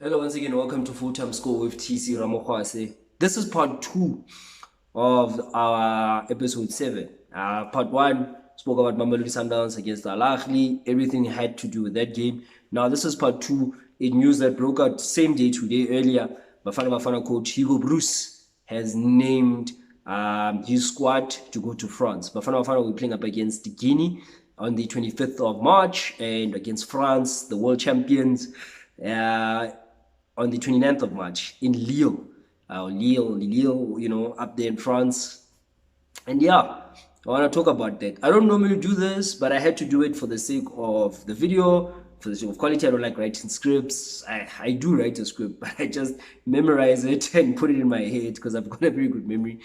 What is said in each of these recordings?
Hello, once again, welcome to Full Time School with TC Ramokwase. This is part 2 of our episode 7. Part 1 spoke about Mamelodi Sundowns against Al Ahly, everything had to do with that game. Now, this is part 2 in news that broke out same day today earlier. Bafana Bafana coach Hugo Broos has named his squad to go to France. Bafana Bafana will be playing up against Guinea on the 25th of March and against France, the world champions. On the 29th of March in Lille. Lille, up there in France. And yeah, I want to talk about that. I don't normally do this, but I had to do it for the sake of the video, for the sake of quality. I don't like writing scripts. I do write a script, but I just memorize it and put it in my head because I've got a very good memory.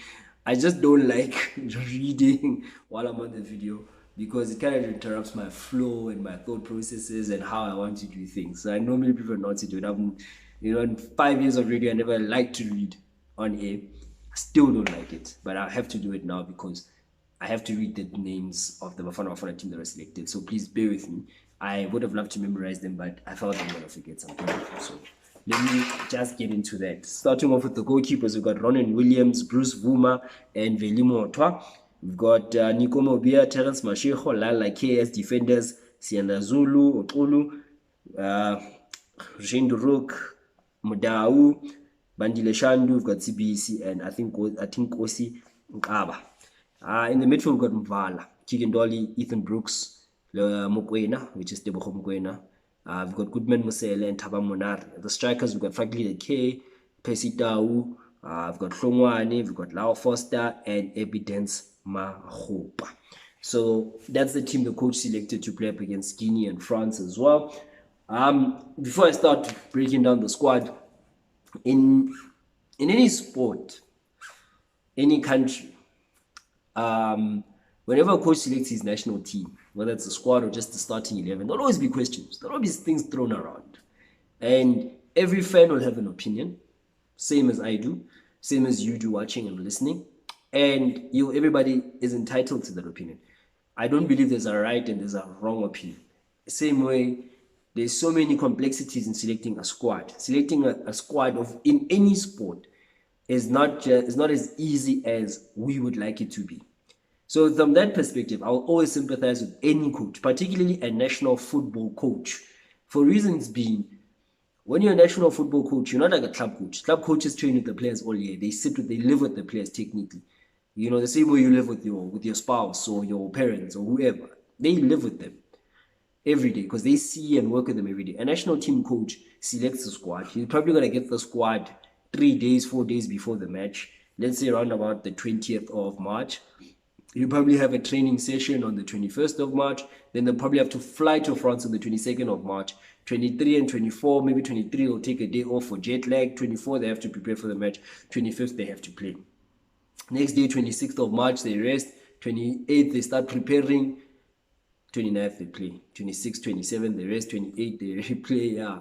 I just don't like reading while I'm on the video because it kind of interrupts my flow and my thought processes and how I want to do things. So I normally prefer not to do it. In 5 years of radio, I never liked to read on air. I still don't like it, but I have to do it now because I have to read the names of the Bafana Bafana team that are selected. So please bear with me. I would have loved to memorize them, but I felt I'm going to forget something. So let me just get into that. Starting off with the goalkeepers, we've got Ronan Williams, Bruce Vuma, and Velimo Otwa. We've got Nico Mobia, Terence Mashego, Lala KS defenders, Sianda Zulu, Okulu, Jane Rook, Mudau, Bandile Shandu, we've got CBC, and I think Osi Nkaba. In the midfield, we've got Mvala, Keegan Dolly, Ethan Brooks, Mokwena, which is Tebogo Mokwena. We've got Goodman Musele and Taba Monar. The strikers, we've got Franklin K, Percy Tau, we've got Hlongwane, we've got Lau Foster, and Evidence Mahopa. So that's the team the coach selected to play up against Guinea and France as well. Before I start breaking down the squad, in any sport, any country, whenever a coach selects his national team, whether it's a squad or just the starting 11, there'll always be questions. There'll always be things thrown around. And every fan will have an opinion, same as I do, same as you do watching and listening. And everybody is entitled to that opinion. I don't believe there's a right and there's a wrong opinion. Same way, there's so many complexities in selecting a squad. Selecting a squad in any sport is not as easy as we would like it to be. So from that perspective, I'll always sympathize with any coach, particularly a national football coach, for reasons being, when you're a national football coach, you're not like a club coach. Club coaches train with the players all year. They live with the players technically. The same way you live with your spouse or your parents or whoever. They live with them every day because they see and work with them every day. A national team coach selects the squad. He's probably going to get the squad 3 days, 4 days before the match. Let's say around about the 20th of March. You probably have a training session on the 21st of March. Then they'll probably have to fly to France on the 22nd of March. 23 and 24, maybe 23 will take a day off for jet lag. 24, they have to prepare for the match. 25th, they have to play. Next day, 26th of March, they rest. 28th, they start preparing. 29th, they play. 26th, 27th, they rest. 28th, they replay. Yeah,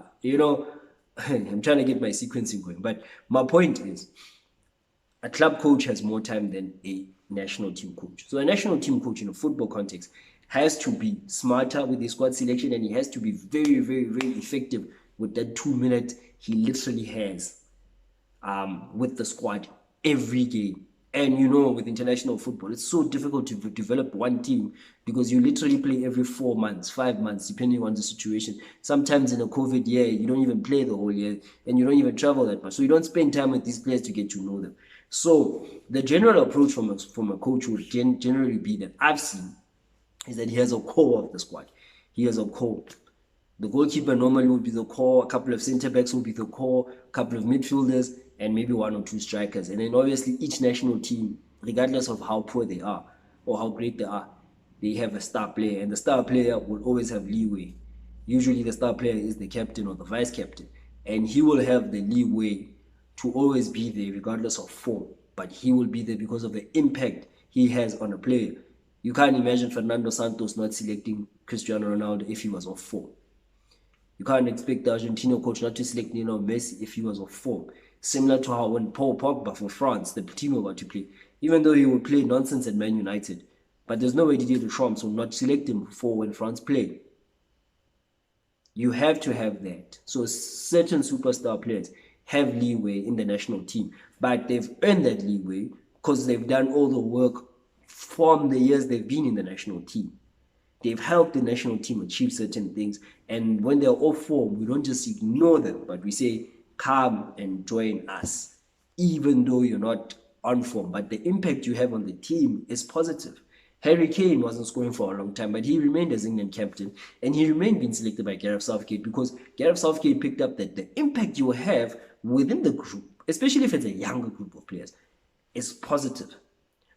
I'm trying to get my sequencing going. But my point is, a club coach has more time than a national team coach. So a national team coach in a football context has to be smarter with the squad selection, and he has to be very, very, very effective with that 2 minutes he literally has with the squad every game. And with international football, it's so difficult to develop one team because you literally play every 4 months, 5 months, depending on the situation. Sometimes in a COVID year, you don't even play the whole year and you don't even travel that much. So you don't spend time with these players to get to know them. So the general approach from a coach would generally be that I've seen is that he has a core of the squad. He has a core. The goalkeeper normally will be the core, a couple of center backs will be the core, a couple of midfielders, and maybe 1 or 2 strikers. And then obviously each national team, regardless of how poor they are or how great they are, they have a star player, and the star player will always have leeway. Usually the star player is the captain or the vice captain, and he will have the leeway to always be there regardless of form, but he will be there because of the impact he has on a player. You can't imagine Fernando Santos not selecting Cristiano Ronaldo if he was off form. You can't expect the Argentinian coach not to select Messi if he was off form. Similar to how when Paul Pogba for France, the team about to play, even though he will play nonsense at Man United, but there's no way Didier Deschamps will not select him for when France play. You have to have that. So certain superstar players have leeway in the national team, but they've earned that leeway because they've done all the work from the years they've been in the national team. They've helped the national team achieve certain things. And when they're off form, we don't just ignore them, but we say, come and join us, even though you're not on form. But the impact you have on the team is positive. Harry Kane wasn't scoring for a long time, but he remained as England captain, and he remained being selected by Gareth Southgate because Gareth Southgate picked up that the impact you have within the group, especially if it's a younger group of players, is positive.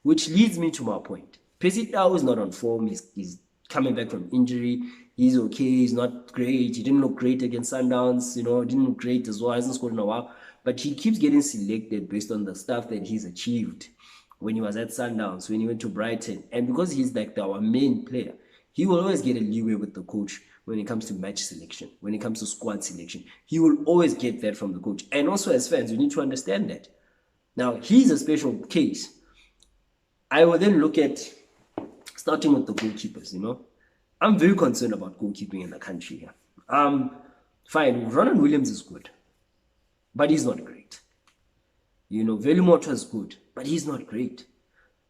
Which leads me to my point. Percy Tau is not on form. He's coming back from injury. He's okay. He's not great. He didn't look great against Sundowns. Didn't look great as well. Hasn't scored in a while. But he keeps getting selected based on the stuff that he's achieved when he was at Sundowns, when he went to Brighton. And because he's like our main player, he will always get a leeway with the coach when it comes to match selection, when it comes to squad selection. He will always get that from the coach. And also as fans, you need to understand that. Now, he's a special case. I will then look at starting with the goalkeepers, I'm very concerned about goalkeeping in the country here. Fine, Ronan Williams is good, but he's not great. Velimot is good, but he's not great.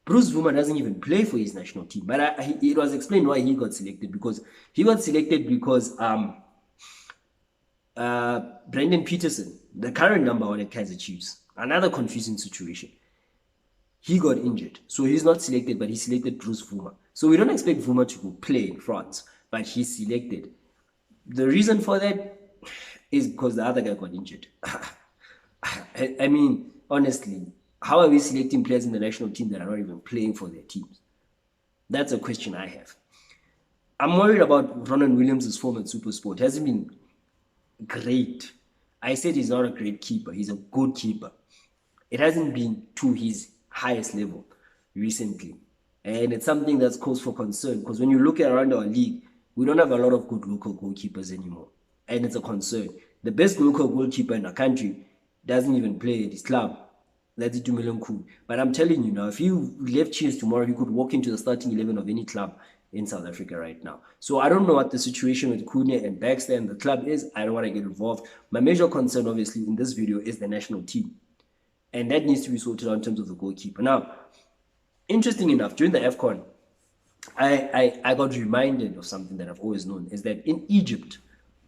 Bruce Vuma doesn't even play for his national team, but it was explained why he got selected, because Brendan Peterson, the current number one at Kaizer Chiefs, another confusing situation. He got injured, so he's not selected, but he selected Bruce Vuma. So we don't expect Vuma to go play in France, but he's selected. The reason for that is because the other guy got injured. I mean, honestly, how are we selecting players in the national team that are not even playing for their teams? That's a question I have. I'm worried about Ronan Williams' form at SuperSport. He hasn't been great. I said he's not a great keeper. He's a good keeper. It hasn't been to his highest level recently. And it's something that's cause for concern, because when you look around our league, we don't have a lot of good local goalkeepers anymore. And it's a concern. The best local goalkeeper in the country doesn't even play at his club. That's it, 2 million cool. But I'm telling you now, if you left Chiefs tomorrow, you could walk into the starting 11 of any club in South Africa right now. So I don't know what the situation with Cunha and Baxter and the club is. I don't want to get involved. My major concern, obviously, in this video is the national team. And that needs to be sorted out in terms of the goalkeeper. Now, interesting enough, during the AFCON, I got reminded of something that I've always known, is that in Egypt,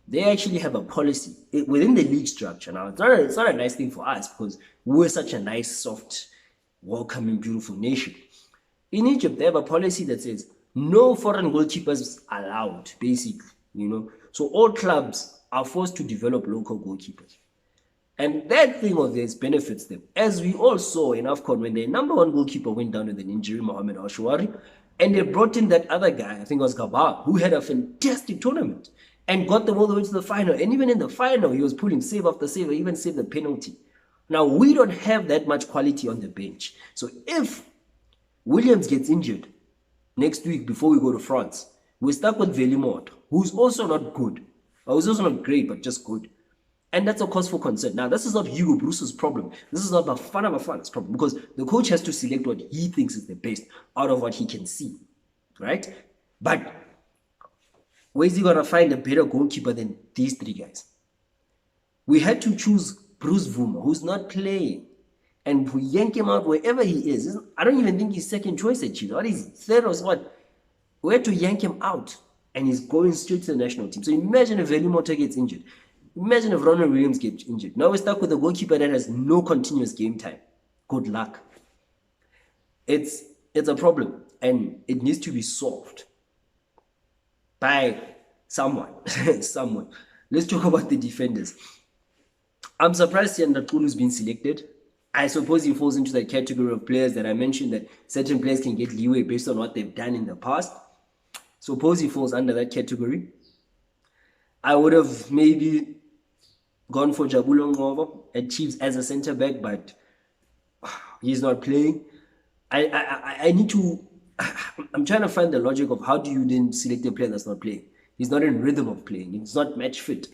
they actually have a policy within the league structure. Now, it's not a nice thing for us because we're such a nice, soft, welcoming, beautiful nation. In Egypt, they have a policy that says no foreign goalkeepers allowed, basically, So all clubs are forced to develop local goalkeepers. And that thing of theirs benefits them. As we all saw in AFCON, when their number one goalkeeper went down with an injury, Mohamed Al-Shawari, and they brought in that other guy, I think it was Gabba, who had a fantastic tournament and got them all the way to the final. And even in the final, he was pulling save after save, or even saved the penalty. Now, we don't have that much quality on the bench. So if Williams gets injured next week before we go to France, we're stuck with Velimot, who's also not good. Or who's also not great, but just good. And that's a cause for concern. Now, this is not Hugo Broos' problem. This is not Bafana Bafana's problem, because the coach has to select what he thinks is the best out of what he can see, right? But where is he going to find a better goalkeeper than these three guys? We had to choose Bruce Vuma, who's not playing, and we yank him out wherever he is. I don't even think he's second choice at Chile. What is he? Third or what? We had to yank him out, and he's going straight to the national team. So imagine if Velimota gets injured. Imagine if Ronald Williams gets injured. Now we're stuck with a goalkeeper that has no continuous game time. Good luck. It's a problem, and it needs to be solved by someone. Someone. Let's talk about the defenders. I'm surprised Kulu's been selected. I suppose he falls into the category of players that I mentioned, that certain players can get leeway based on what they've done in the past. Suppose he falls under that category. I would have maybe gone for Jabulo Ngovo at Chiefs as a centre back, but he's not playing. I need to. I'm trying to find the logic of how do you then select a player that's not playing. He's not in rhythm of playing. It's not match fit.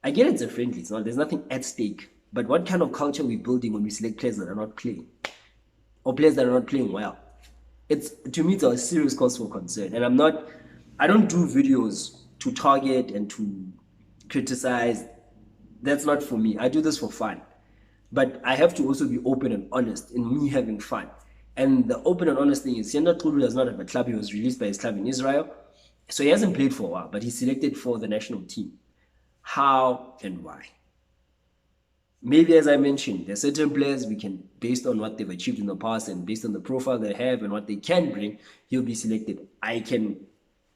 I get it's a friendly. It's not. There's nothing at stake. But what kind of culture are we building when we select players that are not playing, or players that are not playing well? To me, it's a serious cause for concern. And I don't do videos to target and to criticize. That's not for me. I do this for fun. But I have to also be open and honest in me having fun. And the open and honest thing is, Sianda Kulu does not have a club. He was released by his club in Israel. So he hasn't played for a while, but he's selected for the national team. How and why? Maybe, as I mentioned, there are certain players we can, based on what they've achieved in the past and based on the profile they have and what they can bring, he'll be selected. I can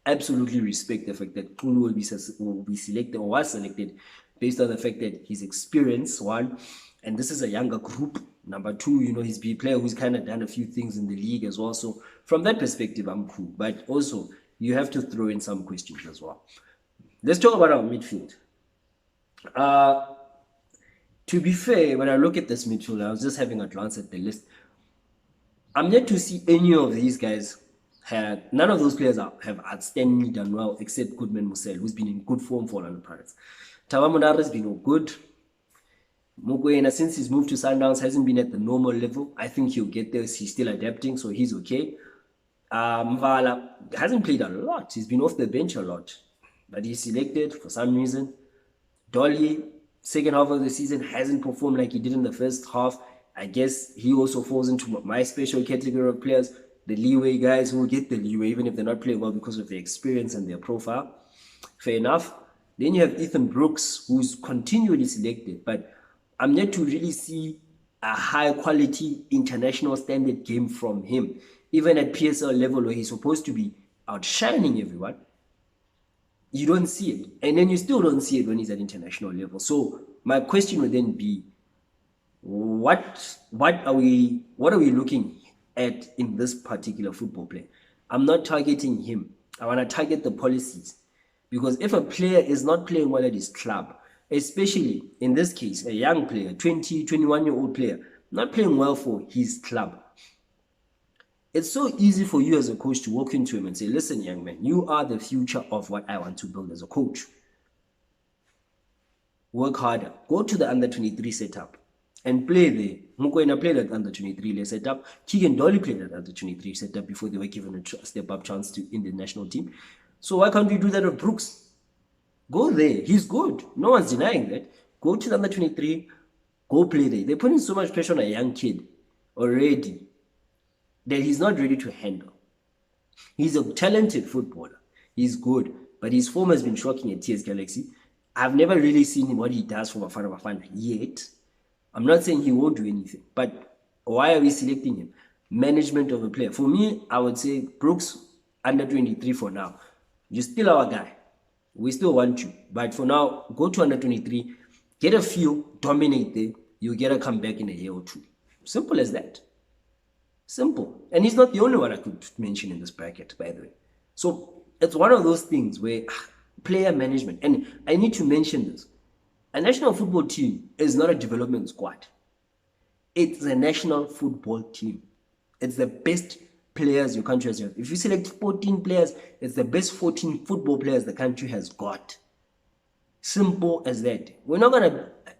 absolutely respect the fact that Kulu will be selected or was selected based on the fact that his experience, one, and this is a younger group. Number two, he's been a player who's kind of done a few things in the league as well. So from that perspective, I'm cool. But also, you have to throw in some questions as well. Let's talk about our midfield. To be fair, when I look at this midfield, I was just having a glance at the list. I'm yet to see any of these guys none of those players have outstandingly done well except Goodman Musel, who's been in good form for Orlando Pirates. Tawamunara has been good. Mokoena, since he's moved to Sundowns, hasn't been at the normal level. I think he'll get there. He's still adapting, so he's okay. Mvala hasn't played a lot. He's been off the bench a lot, but he's selected for some reason. Dolly, second half of the season, hasn't performed like he did in the first half. I guess he also falls into my special category of players, the leeway guys who will get the leeway even if they're not playing well because of their experience and their profile. Fair enough. Then you have Ethan Brooks, who's continually selected, but I'm yet to really see a high quality international standard game from him. Even at PSL level where he's supposed to be outshining everyone, you don't see it. And then you still don't see it when he's at international level. So my question would then be, what are we looking at in this particular football player? I'm not targeting him. I want to target the policies. Because if a player is not playing well at his club, especially in this case, a young player, 20, 21-year-old player, not playing well for his club, it's so easy for you as a coach to walk into him and say, listen, young man, you are the future of what I want to build as a coach. Work harder. Go to the under-23 setup and play there. Mukwena played at under-23 setup. Keegan Dolly played at under-23 setup before they were given a step-up chance in the national team. So why can't we do that with Brooks? Go there. He's good. No one's denying that. Go to the under-23. Go play there. They're putting so much pressure on a young kid already that he's not ready to handle. He's a talented footballer. He's good. But his form has been shocking at TS Galaxy. I've never really seen him what he does for Bafana Bafana yet. I'm not saying he won't do anything. But why are we selecting him? Management of a player. For me, I would say Brooks, under-23 for now. You're still our guy. We still want you. But for now, go to under-23, get a feel, dominate there. You'll get a comeback in a year or two. Simple as that. Simple. And he's not the only one I could mention in this bracket, by the way. So it's one of those things where player management, and I need to mention this. A national football team is not a development squad. It's a national football team. It's the best players your country has. If you select 14 players, it's the best 14 football players the country has got. Simple as that.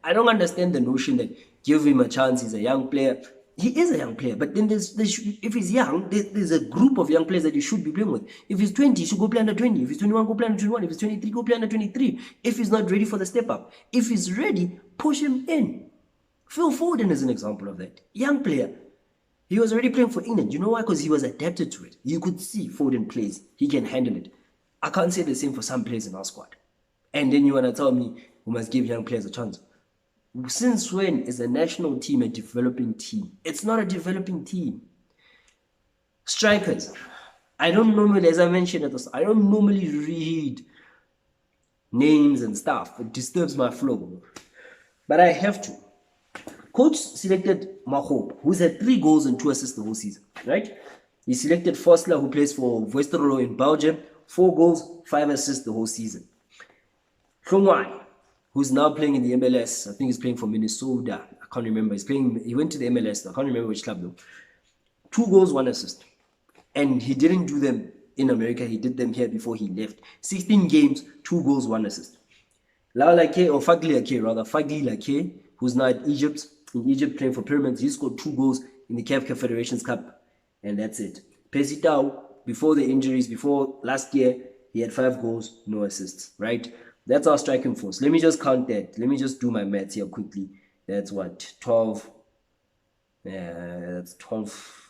I don't understand the notion that give him a chance, he's a young player. He is a young player, but then if he's young, there's a group of young players that he should be playing with. If he's 20, he should go play under 20. If he's 21, go play under 21. If he's 23, go play under 23. If he's not ready for the step up. If he's ready, push him in. Phil Foden is an example of that. Young player. He was already playing for England. You know why? Because he was adapted to it. You could see Foden plays. He can handle it. I can't say the same for some players in our squad. And then you want to tell me we must give young players a chance. Since when is a national team a developing team? It's not a developing team. Strikers. I don't normally, as I mentioned at the start, I don't normally read names and stuff. It disturbs my flow. But I have to. Coach selected Mahob, who's had 3 goals and 2 assists the whole season, right? He selected Fosler, who plays for Westerlo in Belgium, 4 goals, 5 assists the whole season. Hlongwane, who's now playing in the MLS. I think he's playing for Minnesota. I can't remember. He went to the MLS. I can't remember which club though. 2 goals, 1 assist. And he didn't do them in America. He did them here before he left. 16 games, 2 goals, 1 assist. Fagli Lake, who's now at Egypt. In Egypt playing for Pyramids. He scored 2 goals in the CAF Confederations Cup. And that's it. Pesitao, before the injuries, before last year, he had 5 goals, no assists, right? That's our striking force. Let me just count that. Let me just do my maths here quickly. That's what, 12. That's 12.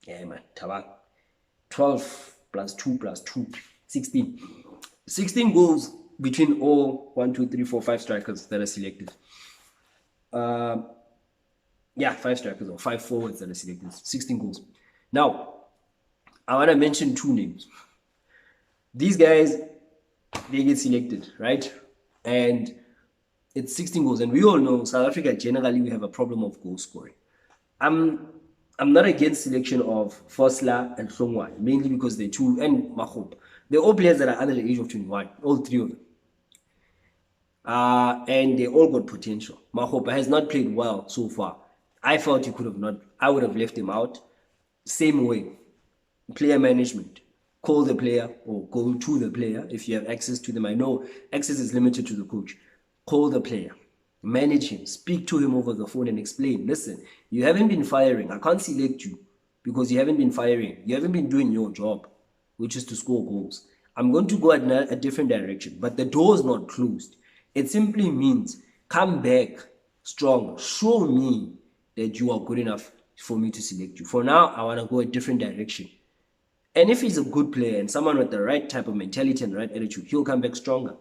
Yeah, man, tabak. 12 plus 2 plus 2, 16. 16 goals between all 1, 2, 3, 4, 5 strikers that are selected. Yeah, 5 strikers or 5 forwards that are selected. 16 goals. Now, I want to mention 2 names. These guys, they get selected, right? And it's 16 goals. And we all know South Africa, generally, we have a problem of goal scoring. I'm not against selection of Fosla and Songwan, mainly because they're 2, and Mahop. They're all players that are under the age of 21, all 3 of them. And they all got potential. Mahopa has not played well so far. I felt he could have not. I would have left him out. Same way, player management. Call the player or go to the player if you have access to them. I know access is limited to the coach. Call the player, manage him, speak to him over the phone and explain, listen, you haven't been firing. I can't select you because you haven't been firing. You haven't been doing your job, which is to score goals. I'm going to go in a different direction, but the door is not closed. It simply means come back strong. Show me that you are good enough for me to select you. For now, I want to go a different direction. And if he's a good player and someone with the right type of mentality and the right attitude, he'll come back stronger.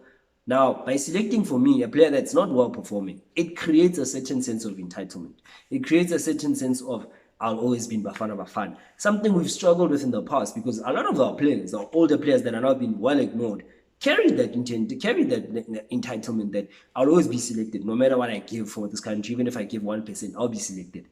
Now, by selecting for me a player that's not well performing, it creates a certain sense of entitlement. It creates a certain sense of, I'll always be Bafana Bafana. Something we've struggled with in the past because a lot of our players, our older players that are now being well ignored, carry that intent, carry that entitlement that I'll always be selected, no matter what I give for this country. Even if I give 1%, I'll be selected.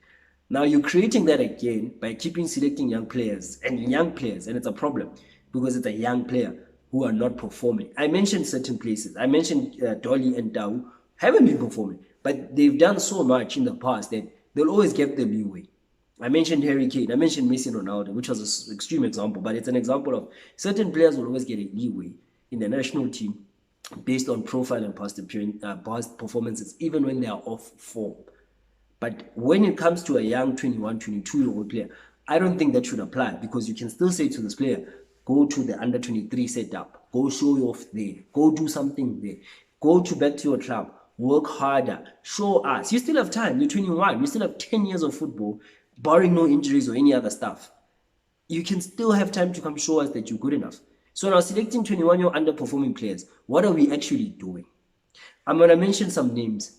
Now you're creating that again by selecting young players, and it's a problem because it's a young player who are not performing. I mentioned certain places. I mentioned Dolly and Tau haven't been performing, but they've done so much in the past that they'll always get the leeway. I mentioned Harry Kane. I mentioned Messi and Ronaldo, which was an extreme example, but it's an example of certain players will always get a leeway in the national team based on profile and past performances, even when they are off form. But when it comes to a young 21, 22-year-old player, I don't think that should apply because you can still say to this player, go to the under 23 setup, go show you off there, go do something there, go back to your club, work harder, show us. You still have time, you're 21, you still have 10 years of football, barring no injuries or any other stuff. You can still have time to come show us that you're good enough. So now selecting 21-year underperforming players, what are we actually doing? I'm going to mention some names.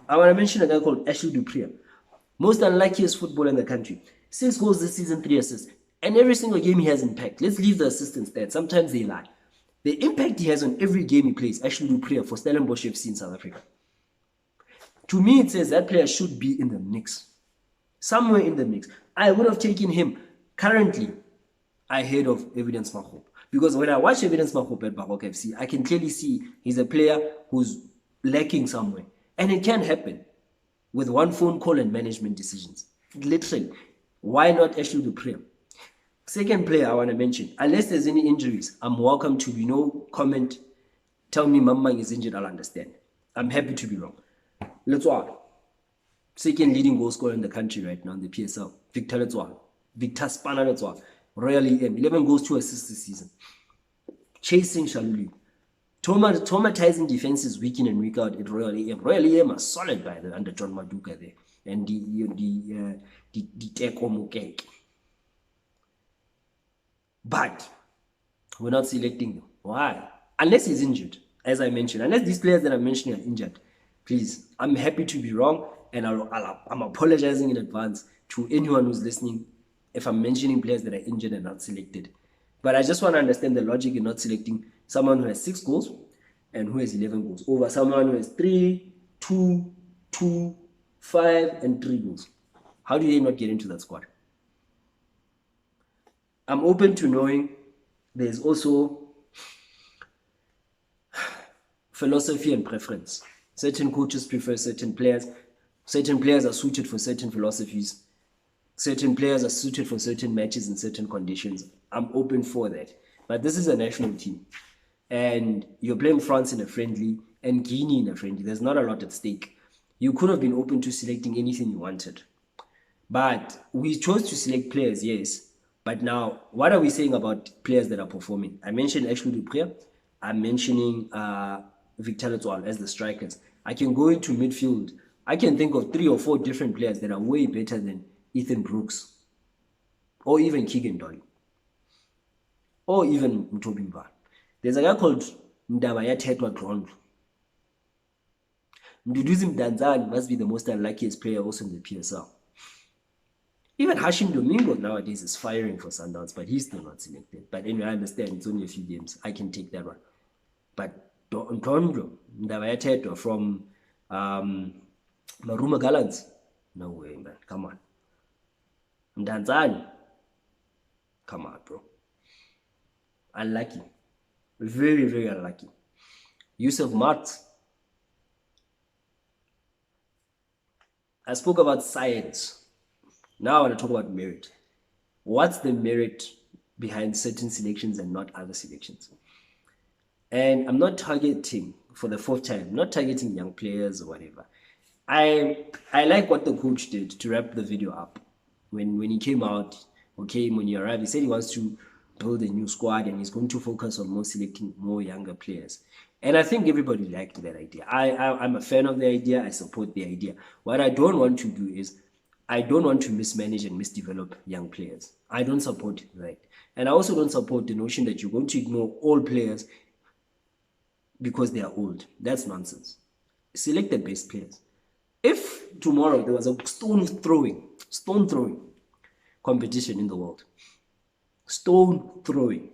I want to mention a guy called Ashley Dupree. Most unluckiest footballer in the country. 6 goals this season, 3 assists. And every single game he has impact. Let's leave the assistants there. Sometimes they lie. The impact he has on every game he plays, Ashley Dupree for Stellenbosch FC in South Africa. To me, it says that player should be in the mix. Somewhere in the mix. I would have taken him currently ahead of Evidence Mahop. Because when I watch Evidence Mahop at Barok FC, I can clearly see he's a player who's lacking somewhere. And it can happen with one phone call and management decisions. Literally. Why not Ashley Dupree? Second player I want to mention, unless there's any injuries, I'm welcome to, comment, tell me Mamang is injured, I'll understand. I'm happy to be wrong. Letsoa. Second leading goal scorer in the country right now in the PSL. Victor Letsoa. Victor Spana Letsoa. Royal EM. 11 goals, 2 assists this season. Chasing Shaluli. Traumatizing defenses week in and week out at Royal EM. Royal EM are solid by the under John Maduka there. And the Teko Mukeke. But we're not selecting them. Why? Unless he's injured, as I mentioned. Unless these players that I'm mentioning are injured. Please, I'm happy to be wrong. And I'm apologizing in advance to anyone who's listening if I'm mentioning players that are injured and not selected. But I just want to understand the logic in not selecting someone who has 6 goals and who has 11 goals over someone who has 3, 2, 2, 5, and 3 goals. How do they not get into that squad? I'm open to knowing there's also philosophy and preference. Certain coaches prefer certain players. Certain players are suited for certain philosophies. Certain players are suited for certain matches in certain conditions. I'm open for that. But this is a national team. And you're playing France in a friendly and Guinea in a friendly. There's not a lot at stake. You could have been open to selecting anything you wanted. But we chose to select players, yes. But now, what are we saying about players that are performing? I mentioned Ashley Dupré. I'm mentioning Victor Letswalo as the strikers. I can go into midfield. I can think of 3 or 4 different players that are way better than Ethan Brooks, or even Keegan Dolly, or even Mtobi Mvan. There's a guy called Ndabaya Tetwa Dlondlo. Mduduzi Mdanzani must be the most unluckiest player also in the PSL. Even Hashim Domingo nowadays is firing for Sundowns, but he's still not selected. But anyway, I understand it's only a few games. I can take that one. But Dlondlo, Ndabaya Tetwa from Maruma Gallants, no way, man. Come on. Mdanzani, come on, bro. Unlucky. Very, very unlucky. Yusuf Mart. I spoke about science. Now I want to talk about merit. What's the merit behind certain selections and not other selections? And I'm not targeting, for the 4th time, I'm not targeting young players or whatever. I like what the coach did to wrap the video up. When he came out, when he arrived, he said he wants to build a new squad and he's going to focus on selecting more younger players. And I think everybody liked that idea. I'm a fan of the idea. I support the idea. What I don't want to do is, I don't want to mismanage and misdevelop young players. I don't support that. And I also don't support the notion that you're going to ignore all players because they are old. That's nonsense. Select the best players. If tomorrow there was a stone throwing competition in the world, stone throwing,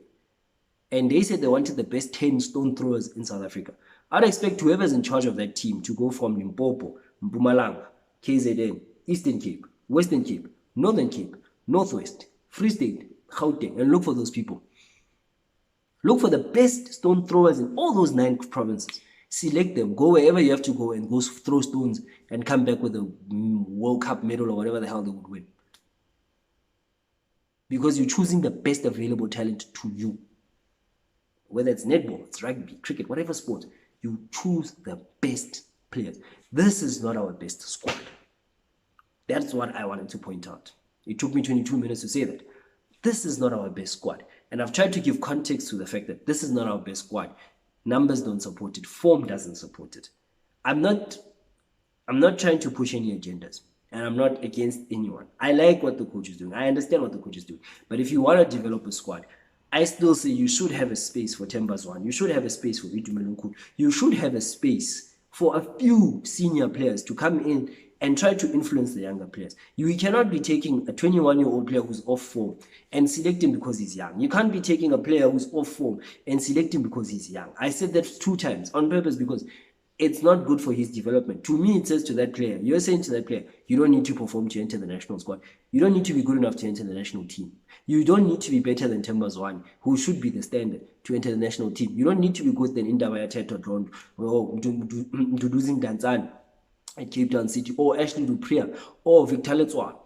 and they said they wanted the best 10 stone throwers in South Africa, I'd expect whoever's in charge of that team to go from Limpopo, Mpumalanga, KZN, Eastern Cape, Western Cape, Northern Cape, Northwest, Free State, Gauteng, and look for those people. Look for the best stone throwers in all those 9 provinces. Select them, go wherever you have to go and go throw stones and come back with a World Cup medal or whatever the hell they would win. Because you're choosing the best available talent to you. Whether it's netball, it's rugby, cricket, whatever sport, you choose the best players. This is not our best squad. That's what I wanted to point out. It took me 22 minutes to say that. This is not our best squad. And I've tried to give context to the fact that this is not our best squad. Numbers don't support it. Form doesn't support it. I'm not trying to push any agendas. And I'm not against anyone. I like what the coach is doing. I understand what the coach is doing. But if you want to develop a squad, I still say you should have a space for Tembazwan. You should have a space for Itumelunku. You should have a space for a few senior players to come in and try to influence the younger players. You cannot be taking a 21-year-old player who's off form and select him because he's young. You can't be taking a player who's off form and select him because he's young. I said that 2 times on purpose because it's not good for his development. To me, it says to that player, you're saying to that player, you don't need to perform to enter the national squad. You don't need to be good enough to enter the national team. You don't need to be better than Tembazwan, who should be the standard to enter the national team. You don't need to be good than Ndabaya Tetwa Dlondlo or Mduduzi Mdanzani at Cape Town City, or Ashley Dupré, or Victor Letswalo.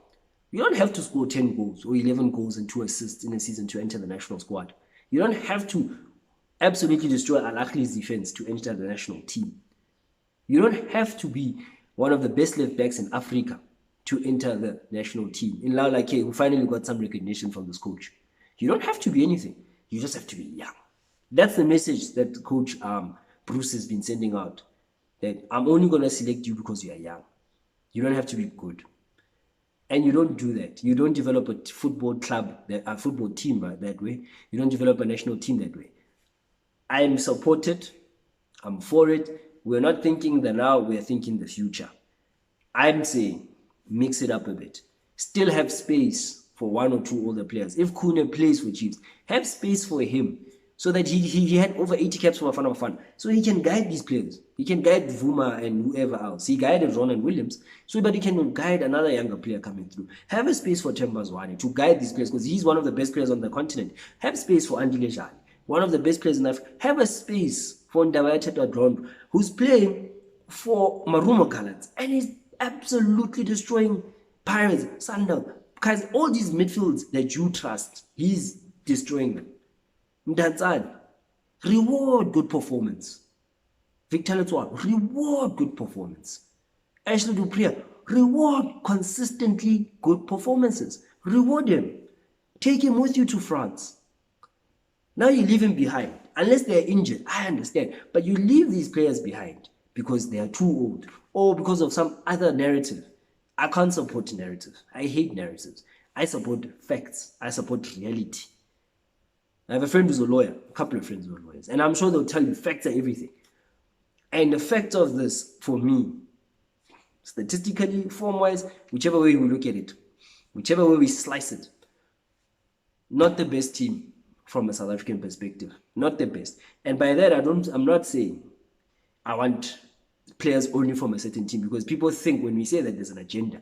You don't have to score 10 goals or 11 goals and 2 assists in a season to enter the national squad. You don't have to absolutely destroy Al Ahly's defense to enter the national team. You don't have to be one of the best left backs in Africa to enter the national team. In Laula K, who finally got some recognition from this coach. You don't have to be anything. You just have to be young. That's the message that Coach Broos has been sending out. That I'm only going to select you because you are young. You don't have to be good. And you don't do that. You don't develop a football club, a football team that way. You don't develop a national team that way. I am supported. I'm for it. We're not thinking the now, we're thinking the future. I'm saying mix it up a bit. Still have space for 1 or 2 older players. If Kune plays for Chiefs, have space for him so that he had over 80 caps for Bafana Bafana. So he can guide these players. He can guide Vuma and whoever else. He guided Ronan Williams, so but he can guide another younger player coming through. Have a space for Tembazwane to guide these players because he's one of the best players on the continent. Have space for Andile Jani, one of the best players in Africa. Have a space for Ndabaya Tetwa Dlondlo, who's playing for Maruma Gallants and he's absolutely destroying Pirates, Sundown. Because all these midfields that you trust, he's destroying them. Mdanzani, reward good performance. Victor Letswalo, reward good performance. Ashley Dupré, reward consistently good performances. Reward him. Take him with you to France. Now you leave him behind. Unless they're injured, I understand. But you leave these players behind because they are too old or because of some other narrative. I can't support narrative. I hate narratives. I support facts. I support reality. I have a friend who's a lawyer, a couple of friends who are lawyers, and I'm sure they'll tell you facts are everything. And the fact of this, for me, statistically, form-wise, whichever way we look at it, whichever way we slice it, not the best team from a South African perspective. Not the best. And by that, I'm not saying I want players only from a certain team, because people think when we say that there's an agenda.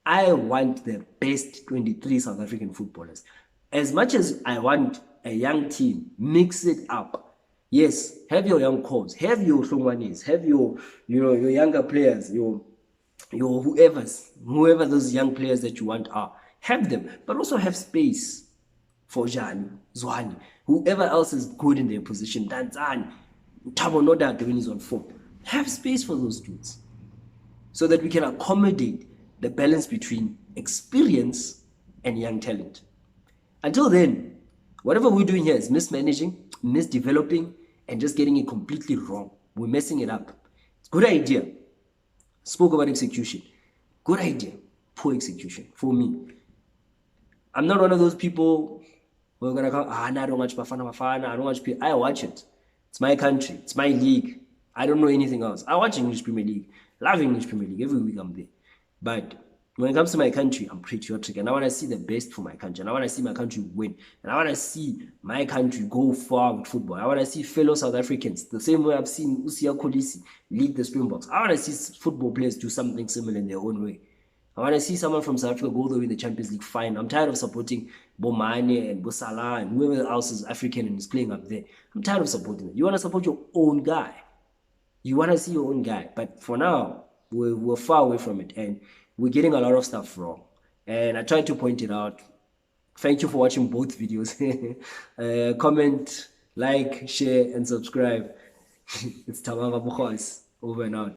I want the best 23 South African footballers. As much as I want a young team, mix it up. Yes, have your young coach, have your Shongwanis, have your younger players, your whoever those young players that you want are. Have them, but also have space for Jani, Zwani, whoever else is good in their position, Danzani, Tabo Noda when he's on form. Have space for those dudes so that we can accommodate the balance between experience and young talent. Until then, whatever we're doing here is mismanaging, misdeveloping, and just getting it completely wrong. We're messing it up. It's a good idea. Spoke about execution. Good idea. Poor execution for me. I'm not one of those people who are going to come, I don't watch Bafana Bafana, I don't watch PL. I watch it. It's my country. It's my league. I don't know anything else. I watch English Premier League. Love English Premier League. Every week I'm there. But when it comes to my country, I'm patriotic. And I want to see the best for my country. And I want to see my country win. And I want to see my country go far with football. I want to see fellow South Africans, the same way I've seen Usia Kolisi lead the Springboks. I want to see football players do something similar in their own way. I want to see someone from South Africa go the way in the Champions League. Fine. I'm tired of supporting Bomane and Bosala and whoever else is African and is playing up there. I'm tired of supporting them. You want to support your own guy. You want to see your own guy. But for now, we're far away from it. And we're getting a lot of stuff wrong. And I tried to point it out. Thank you for watching both videos. Comment, like, share, and subscribe. It's Tamanga Bukhos. Over and out.